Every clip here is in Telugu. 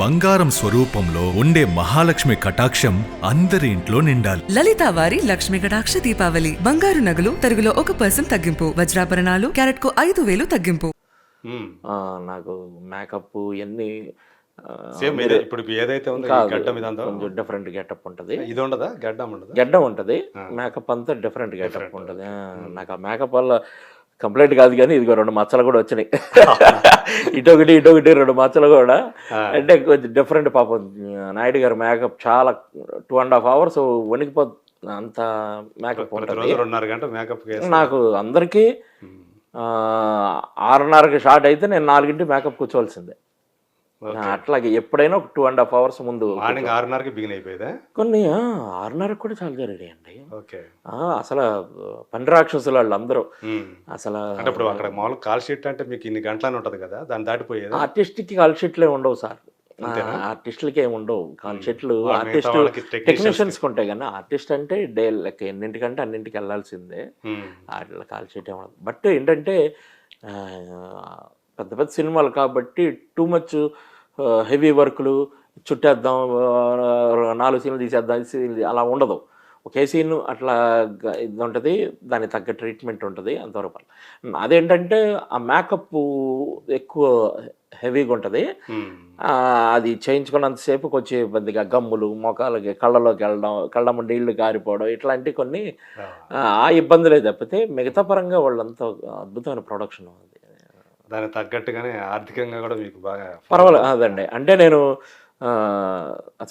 బంగారం స్వరూపంలో ఉండే మహాలక్ష్మి కటాక్షం అందరి ఇంట్లో నిండాలి. లలితా వారి లక్ష్మి కటాక్ష దీపావళి. బంగారు నగలు తరుగులో 1% తగ్గింపు. వజ్రాభరణాలు క్యారెట్ కు 5,000 తగ్గింపు. నాకు మేకప్ ఇవన్నీ సేమ్ ఇప్పుడు ఏదైతే ఉందో గడ్డం ఇదంతా కొంచెం డిఫరెంట్ గెటప్ ఉంటుంది. ఇది ఉండదా గడ్డం ఉండదా? గడ్డం ఉంటుంది, మేకప్ అంతా డిఫరెంట్ గెటప్ ఉంటుంది. నాకు ఆ మేకప్ వల్ల కంప్లైంట్ కాదు కానీ ఇదిగో 2 మచ్చలు కూడా వచ్చినాయి. ఇటొకటి 2 మచ్చలు కూడా. అంటే కొంచెం డిఫరెంట్. పాపం నాయుడు గారు మేకప్ చాలా 2.5 hours వణికిపోతుంది అంత మేకప్ ఉంటుంది. 2.5 గంటలు మేకప్ నాకు అందరికీ 6:30కి స్టార్ట్ అయితే నేను 4 మేకప్ కూర్చోవలసిందే. అట్లాగే ఎప్పుడైనా ఒక 2.5 hours ముందు. మార్నింగ్ 6:30కి బిగిన్ అయిపోయేదా? కొన్ని 6:30 కూడా చాలా జరిగాయండి. ఓకే. అసలు పని రాక్షసులు వాళ్ళు అందరూ. అసలు అంటే ఇప్పుడు అక్కడ మామూలు కాల్ షీట్ అంటే మీకు ఇన్ని గంటలని ఉంటుంది కదా, దాన్ని దాటిపోయేది. ఆర్టిస్ట్కి కాల్ షీట్లే ఉండవు సార్. ఆర్టిస్టులకి ఏమి ఉండవు కాల్ షీట్లు. ఆర్టిస్ట్ టెక్నీషియన్స్కి ఉంటాయి కానీ ఆర్టిస్ట్ అంటే డే లెక్క ఎన్నింటికంటే అన్నింటికి వెళ్ళాల్సిందే. వాటిలో కాల్ షీట్ ఏమన్నా. బట్ ఏంటంటే పెద్ద పెద్ద సినిమాలు కాబట్టి టూ మచ్ హెవీ వర్క్లు, చుట్టేద్దాం 4 సీన్లు తీసేద్దాం అలా ఉండదు. ఒకే సీన్ అట్లా ఇది ఉంటుంది, దానికి తగ్గ ట్రీట్మెంట్ ఉంటుంది అంతవరకు. అదేంటంటే ఆ మేకప్ ఎక్కువ హెవీగా ఉంటుంది. అది చేయించుకున్నంతసేపు కొంచెం ఇబ్బందిగా గమ్ములు మొఖాలకి కళ్ళలోకి వెళ్ళడం, కళ్ళ నీళ్లు కారిపోవడం ఇట్లాంటివి కొన్ని ఆ ఇబ్బందులే తప్పితే మిగతా పరంగా వాళ్ళంతా అద్భుతమైన ప్రొడక్షన్ ఉంది. దానికి తగ్గట్టుగానే ఆర్థికంగా కూడా మీకు బాగా పర్వాలేదు. అదండి, అంటే నేను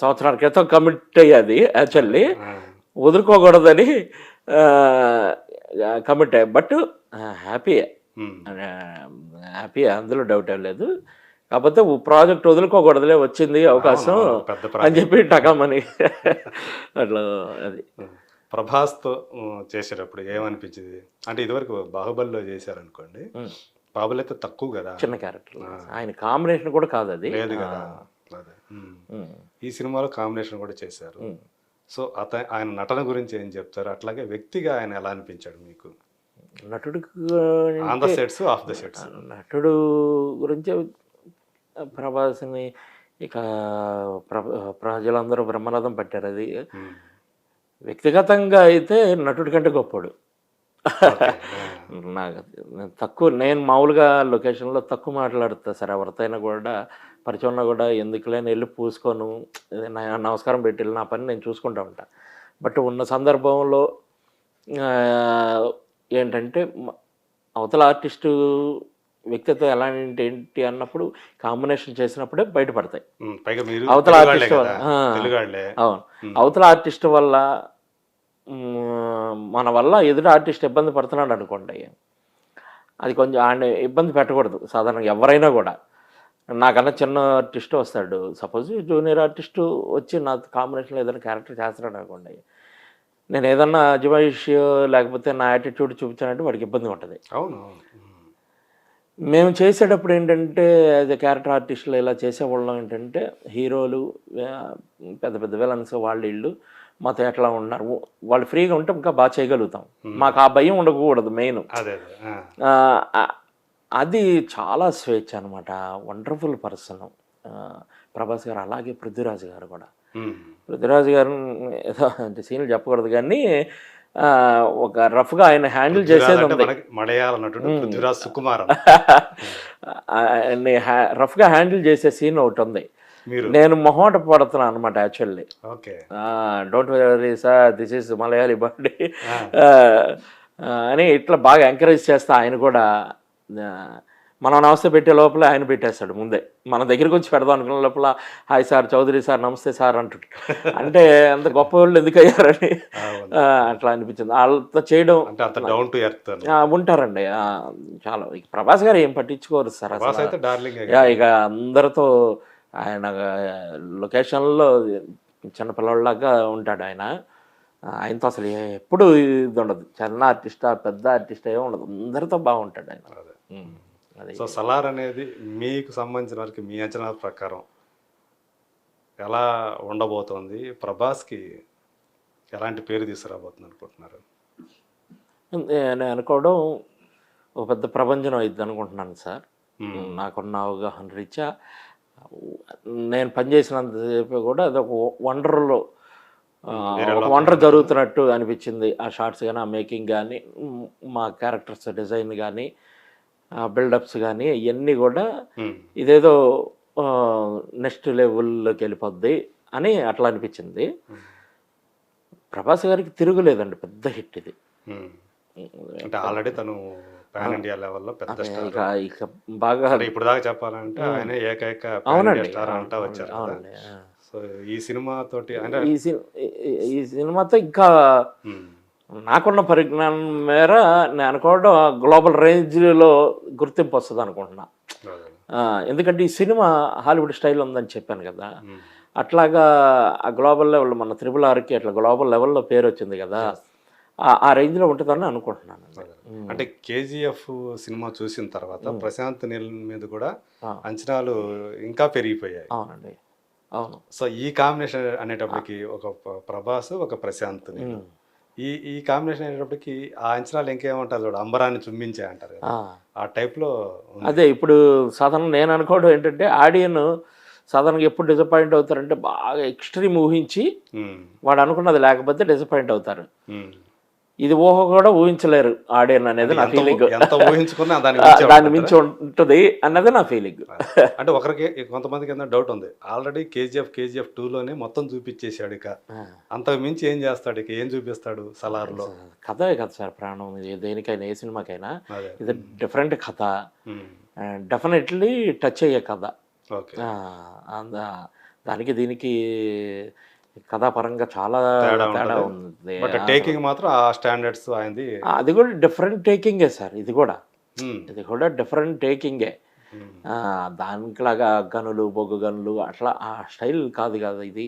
సంవత్సరాల క్రితం కమిట్ అయ్యేది యాక్చువల్లీ, వదులుకోకూడదని కమిట్ అయ్యా. బట్ హ్యాపీయే, అందులో డౌట్ ఏం లేదు. కాకపోతే ప్రాజెక్ట్ వదులుకోకూడదులే, వచ్చింది అవకాశం అని చెప్పి టకామని అట్లా. అది ప్రభాస్తో చేసేటప్పుడు ఏమనిపించింది? అంటే ఇదివరకు బాహుబలిలో చేశారనుకోండి, బాహుబలి అయితే తక్కువ కదా, చిన్న క్యారెక్టర్, ఆయన కాంబినేషన్ కూడా కాదు అది లేదు కదా. అదే ఈ సినిమాలో కాంబినేషన్ కూడా చేశారు. సో ఆయన నటన గురించి ఏం చెప్తారు? అట్లాగే వ్యక్తిగా ఆయన ఎలా అనిపించాడు మీకు? నటుడు on the sets, of the sets. నటుడు గురించి ప్రభాస్ని ఇక ప్రజలందరూ బ్రహ్మరథం పట్టారు. అది వ్యక్తిగతంగా అయితే నటుడి కంటే గొప్పడు. నాకు తక్కువ, నేను మామూలుగా లొకేషన్లో తక్కువ మాట్లాడుతా సార్. ఎవరితోనైనా కూడా పరిచయంలో కూడా ఎందుకులేని వెళ్ళి పూసుకోను, నమస్కారం పెట్టి వెళ్ళి నా పని నేను చూసుకుంటూ ఉంటా. బట్ ఉన్న సందర్భంలో ఏంటంటే అవతల ఆర్టిస్టు వ్యక్తిత్వం ఎలాంటి ఏంటి అన్నప్పుడు కాంబినేషన్ చేసినప్పుడే బయటపడతాయి. అవతల ఆర్టిస్ట్ అవును, అవతల ఆర్టిస్ట్ వల్ల మన వల్ల ఎదురు ఆర్టిస్ట్ ఇబ్బంది పడుతున్నాడు అనుకోండి, అది కొంచెం ఆయన ఇబ్బంది పెట్టకూడదు. సాధారణంగా ఎవరైనా కూడా, నాకన్నా చిన్న ఆర్టిస్ట్ వస్తాడు, సపోజ్ జూనియర్ ఆర్టిస్టు వచ్చి నా కాంబినేషన్లో ఏదైనా క్యారెక్టర్ చేస్తున్నాడు అనుకోండి, నేను ఏదన్నా అజమాయిష్ లేకపోతే నా యాటిట్యూడ్ చూపించానంటే వాడికి ఇబ్బంది ఉంటుంది. అవును. మేము చేసేటప్పుడు ఏంటంటే యాజ్ ఎ క్యారెక్టర్ ఆర్టిస్టులు ఇలా చేసేవాళ్ళం ఏంటంటే, హీరోలు పెద్ద పెద్ద విలన్స్ వాళ్ళు మాతో ఎట్లా ఉన్నారు, వాళ్ళు ఫ్రీగా ఉంటే ఇంకా బాగా చేయగలుగుతాం. మాకు ఆ భయం ఉండకూడదు మెయిన్. అది చాలా స్వేచ్ఛ అనమాట. వండర్ఫుల్ పర్సన్ ప్రభాస్ గారు. అలాగే పృథ్వీరాజ్ గారు కూడా. పృథ్వీరాజ్ గారు ఏదో అంటే సీన్లు చెప్పకూడదు కానీ ఒక రఫ్గా ఆయన హ్యాండిల్ చేసేది ఉంది. మలయాళ నటుడు పృథ్వీరాజ్ సుకుమారన్. రఫ్గా హ్యాండిల్ చేసే సీన్ ఒకటి ఉంది. నేను మొహమాట పడుతున్నాను అనమాట actually. Don't worry sir, this is Malayali body అని ఇట్లా బాగా ఎంకరేజ్ చేస్తా. ఆయన కూడా మనం నమస్తే పెట్టే లోపల ఆయన పెట్టేస్తాడు ముందే. మన దగ్గరికి వచ్చి పెడదాం అనుకున్న లోపల హాయ్ సార్, చౌదరి సార్, నమస్తే సార్ అంటుంటాడు. అంటే అంత గొప్ప వాళ్ళు ఎందుకు అయ్యారని అట్లా అనిపించింది. వాళ్ళతో చేయడం ఉంటారండి చాలా. ప్రభాస్ గారు ఏం పట్టించుకోరు సార్ అసలు. ఇక అందరితో ఆయన లొకేషన్లో చిన్నపిల్లలాగా ఉంటాడు ఆయన. ఆయనతో అసలు ఎప్పుడు ఇది ఉండదు. చిన్న ఆర్టిస్టా పెద్ద ఆర్టిస్టా ఏమి ఉండదు, అందరితో బాగుంటాడు ఆయన. సో సలార్ అనేది మీకు సంబంధించిన వరకు మీ అంచనా ప్రకారం ఎలా ఉండబోతోంది? ప్రభాస్కి ఎలాంటి పేరు తీసుకురాబోతుంది అనుకుంటున్నారు? నేను అనుకోవడం ఒక పెద్ద ప్రపంచం అయింది అనుకుంటున్నాను సార్. నాకున్న అవగాహన రీత్యా నేను పనిచేసినంతసేపు కూడా అదొక వండర్లో ఒక వండర్ జరుగుతున్నట్టు అనిపించింది. ఆ షార్ట్స్ కానీ, ఆ మేకింగ్ కానీ, మా క్యారెక్టర్స్ డిజైన్ కానీ, బిల్డప్స్ కానీ ఇవన్నీ కూడా ఇదేదో నెక్స్ట్ లెవెల్లోకి వెళ్ళిపోద్ది అని అట్లా అనిపించింది. ప్రభాస్ గారికి తిరుగులేదండి, పెద్ద హిట్ ఇది. అంటే ఆల్రెడీ తను పాన్ ఇండియా లెవెల్లో పెద్ద స్టార్. ఇక బాగా ఇప్పుడు దాకా చెప్పాలంటే ఆయన ఏకైక పాన్ ఇండియా స్టార్ అంటా వచ్చారు కదా. సో ఈ సినిమా తోటి అంటే ఈ సినిమాతో ఇంకా నాకున్న పరిజ్ఞానం మేర నేను అనుకోవడం గ్లోబల్ రేంజ్లో గుర్తింపు వస్తుంది అనుకుంటున్నా. ఎందుకంటే ఈ సినిమా హాలీవుడ్ స్టైల్ ఉందని చెప్పాను కదా, అట్లాగా ఆ గ్లోబల్ లెవెల్లో మన RRRకి అట్లా గ్లోబల్ లెవెల్లో పేరు వచ్చింది కదా, ఆ రేంజ్లో ఉంటుందని అనుకుంటున్నాను. అంటే KGF సినిమా చూసిన తర్వాత ప్రశాంత్ నీల్ మీద కూడా అంచనాలు ఇంకా పెరిగిపోయాయి. అవునండి, అవును. సో ఈ కాంబినేషన్ అనేటప్పటికి ఒక ప్రభాస్, ఒక ప్రశాంత్ నీల్, ఈ కాంబినేషన్ అనేటప్పటికి ఆ అంచనాలు ఇంకేమంటారు చూడ, అంబరాన్ని చుమ్మించే అంటారు కదా, ఆ టైప్లో. అదే ఇప్పుడు సాధారణ నేను అనుకోవడం ఏంటంటే, ఆడియన్ సాధారణంగా ఎప్పుడు డిసప్పాయింట్ అవుతారంటే బాగా ఎక్స్ట్రీమ్ ఊహించి వాడు అనుకున్నది లేకపోతే డిసప్పాయింట్ అవుతారు. ఇది ఊహ కూడా ఊహించలేరు ఆడియన్ అనేది నా ఫీలింగ్. దాని మించి ఉంటుంది అన్నది నా ఫీలింగ్. అంటే ఒకరికి కొంతమందికి ఏదైనా డౌట్ ఉంది, ఆల్రెడీ KGF 2లోనే మొత్తం చూపించేశాడు, ఇక అంతకు మించి ఏం చేస్తాడు, ఇక ఏం చూపిస్తాడు సలార్లో? కథే కదా సార్ ప్రాణం, దేనికైనా ఏ సినిమాకైనా ఇది డిఫరెంట్ కథ, డెఫినెట్లీ టచ్ అయ్యే కథ. దానికి దీనికి కథాపరంగా చాలా తేడా ఉంది. టేకింగ్ మాత్రం ఆ స్టాండర్డ్స్ అయింది. అది కూడా డిఫరెంట్ టేకింగే సార్, ఇది కూడా డిఫరెంట్ టేకింగే. దానికిలాగా గనులు, బొగ్గు గనులు అట్లా ఆ స్టైల్ కాదు కదా, ఇది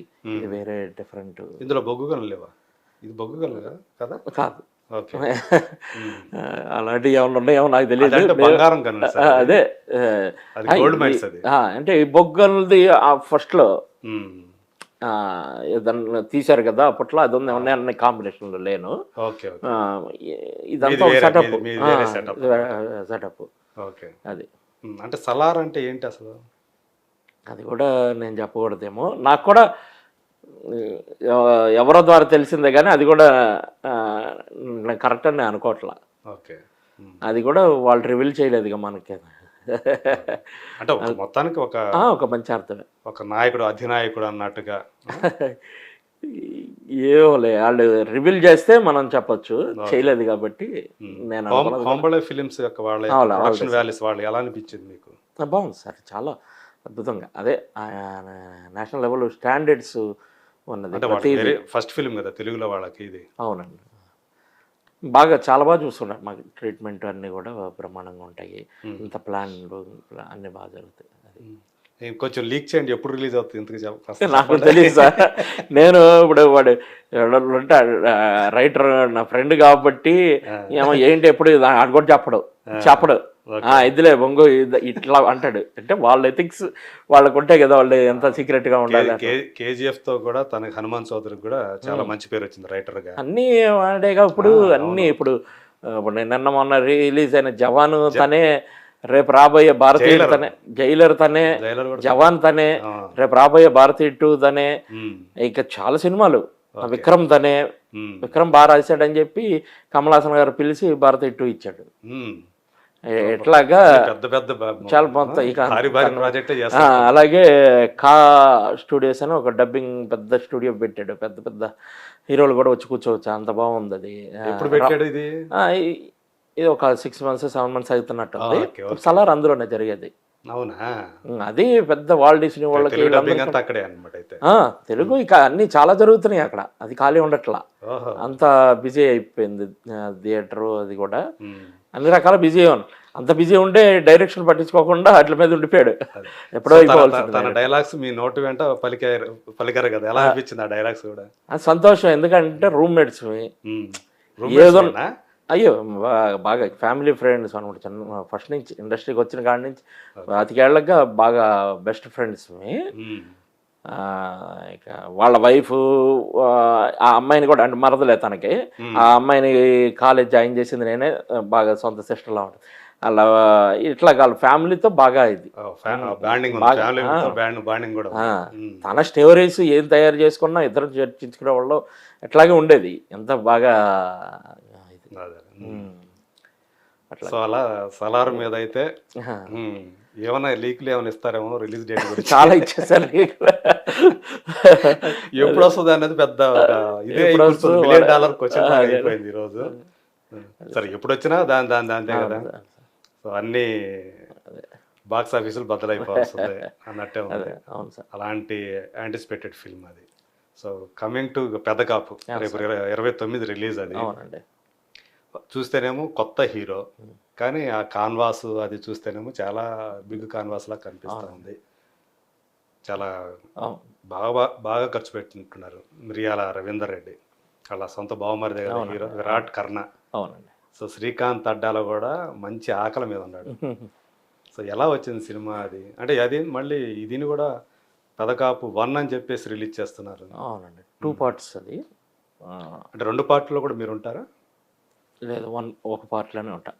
వేరే డిఫరెంట్. ఇందులో బొగ్గు గనులు లేవా? ఇది బొగ్గు గనులు కదా? కాదు. అలాంటివి ఏమన్నా ఉన్నాయేమో నాకు తెలియదు. అదే అంటే ఈ బొగ్గలది ఫస్ట్లో ఏదన్నా తీశారు కదా అప్పట్లో, అది ఉంది ఏమన్నా కాంబినేషన్లో లేను. ఇదంతా సెటప్ అది. అంటే సలార్ అంటే ఏంటి అసలు? అది కూడా నేను చెప్పకూడదేమో, నాకు కూడా ఎవరో ద్వారా తెలిసిందే కానీ అది కూడా కరెక్ట్ అని నేను అనుకోవట్లా. అది కూడా వాళ్ళు రివీల్ చేయలేదు ఇక మనకి. అంటే మొత్తానికి ఒక మంచి అర్థమే, ఒక నాయకుడు అధినాయకుడు అన్నట్టుగా. ఏమోలే, వాళ్ళు రివీల్ చేస్తే మనం చెప్పొచ్చు, చేయలేదు కాబట్టి. నేను హోంబళే ఫిలిమ్స్ యొక్క వాళ్ళ వాల్యూస్ వాళ్ళు ఎలా అనిపించింది మీకు? బాగుంది సార్, చాలా అద్భుతంగా. అదే నేషనల్ లెవెల్ స్టాండర్డ్స్ ఉన్నది. ఫస్ట్ ఫిలిం కదా తెలుగులో వాళ్ళకి ఇది. అవునండి, బాగా చాలా బాగా చూస్తున్నారు. మాకు ట్రీట్మెంట్ అన్నీ కూడా బ్రహ్మాండంగా ఉంటాయి, ఇంత ప్లాన్లు అన్నీ బాగా జరుగుతాయి. అది కొంచెం లీక్ చేయండి, ఎప్పుడు రిలీజ్ అవుతుంది ఇంతకు నాకు తెలియదు సార్. నేను ఇప్పుడు వాడు రైటర్ నా ఫ్రెండ్ కాబట్టి ఏమో ఏంటి ఎప్పుడు అది కూడా చెప్పడు ఇదిలే బొంగు ఇట్లా అంటాడు. అంటే వాళ్ళ ఎథిక్స్ వాళ్ళకు ఉంటాయి కదా, వాళ్ళు ఎంత సీక్రెట్ గా ఉండాలి. KGF తో కూడా తనకి హనుమాన్ చౌదరికి కూడా చాలా మంచి పేరు వచ్చింది రైటర్ గా. అన్నీ వాడేగా ఇప్పుడు అన్ని. ఇప్పుడు నిన్న మొన్న రిలీజ్ అయిన జవాన్ తనే, రేపు రాబోయే భారతీయుడు తనే, జైలర్ తనే, జవాన్ తనే, రేపు రాబోయే భారతీయ 2 తనే, ఇంకా చాలా సినిమాలు. విక్రమ్ తనే, విక్రమ్ బాగా రాశాడని చెప్పి కమల్ హాసన్ గారు పిలిచి భారతీయ 2 ఇచ్చాడు. ఎట్లాగా చాలా మొత్తం. ఇక అలాగే కా స్టూడియోస్ అని ఒక డబ్బింగ్ పెద్ద స్టూడియో పెట్టాడు, పెద్ద పెద్ద హీరోలు కూడా వచ్చి కూర్చోవచ్చు, అంత బాగుంది అది. ఇది ఒక 6 months 7 months అవుతున్నట్టు. సలార్ అందులోనే జరిగేది. అది పెద్ద వాల్ట్ డిస్నీ వాళ్ళకి తెలుగు ఇక అన్ని చాలా జరుగుతున్నాయి అక్కడ, అది ఖాళీ ఉండట్లా, అంత బిజీ అయిపోయింది థియేటర్. అది కూడా అన్ని రకాల బిజీ అంత బిజీ ఉంటే డైరెక్షన్ పట్టించుకోకుండా అట్ల మీద ఉండిపోయాడు. ఎప్పుడో తన డైలాగ్స్ మీ నోటి వెంట పలికారు కదా, ఎలా అనిపించింది ఆ డైలాగ్స్ కూడా? సంతోషం, ఎందుకంటే రూమ్మేట్స్ ఏదో అయ్యో బాగా ఫ్యామిలీ ఫ్రెండ్స్ అనమాట. చిన్న ఫస్ట్ నుంచి ఇండస్ట్రీకి వచ్చిన కాడి నుంచి అతికేళ్లగా బాగా బెస్ట్ ఫ్రెండ్స్. ఇక వాళ్ళ వైఫ్ ఆ అమ్మాయిని కూడా, అంటే మరదలే తనకి, ఆ అమ్మాయిని కాలేజ్ జాయిన్ చేసింది నేనే, బాగా సొంత సిస్టర్లా ఉంటుంది. అలా ఇట్లా వాళ్ళ ఫ్యామిలీతో బాగా ఇది బాండింగ్ ఉంది, బాగా, ఫ్యామిలీ బాండింగ్ కూడా ఆ, ఉంది. తన స్టోరీస్ ఏం తయారు చేసుకున్నా ఇద్దరు చర్చించుకునే వాళ్ళు ఎట్లాగే ఉండేది, ఎంత బాగా ఇది. అదే. అట్లా సో అలా సలార్ మీద అయితే ఏమైనా లీక్లు ఏమైనా ఇస్తారేమో రిలీజ్ డేట్ గురించి. చాలా ఇచ్చేసారు. ఎప్పుడు వస్తుంది అనేది పెద్ద ఒక ఇదే ఎప్పుడు వస్తుందో $1 బిలియన్ అదే. క్వశ్చన్ అయిపోయింది ఈరోజు. సరే ఎప్పుడు వచ్చినా దాని అంతే కదా. సో అన్ని బాక్స్ ఆఫీసులు బద్దలైపోతుంది అన్నట్టే ఉంది. అవును సార్. అలాంటి యాంటిసిపేటెడ్ ఫిల్మ్ అది. సో కమింగ్ టు పెద్ద కాపు రేపు 29 రిలీజ్ అది. అవునండి. చూస్తేనేమో కొత్త హీరో, కానీ ఆ కాన్వాస్ అది చూస్తేనేమో చాలా బిగ్ కాన్వాస్ లా కనిపిస్తుంది. చాలా బాగా ఖర్చు పెట్టినట్టున్నారు. మిరియాల రవీందర్ రెడ్డి అలా సొంత బావమరిది కదా హీరో, విరాట్ కర్ణ. అవునండి. సో శ్రీకాంత్ అడ్డాలో కూడా మంచి ఆకలి మీద ఉన్నాడు. సో ఎలా వచ్చింది సినిమా అది? అంటే అది మళ్ళీ దీన్ని కూడా పెదకాపు 1 అని చెప్పేసి రిలీజ్ చేస్తున్నారు. అవునండి, 2 parts అది. అంటే 2 పార్ట్లో కూడా మీరు ఉంటారా? లేదు, ఒక పార్ట్లోనే ఉంటా.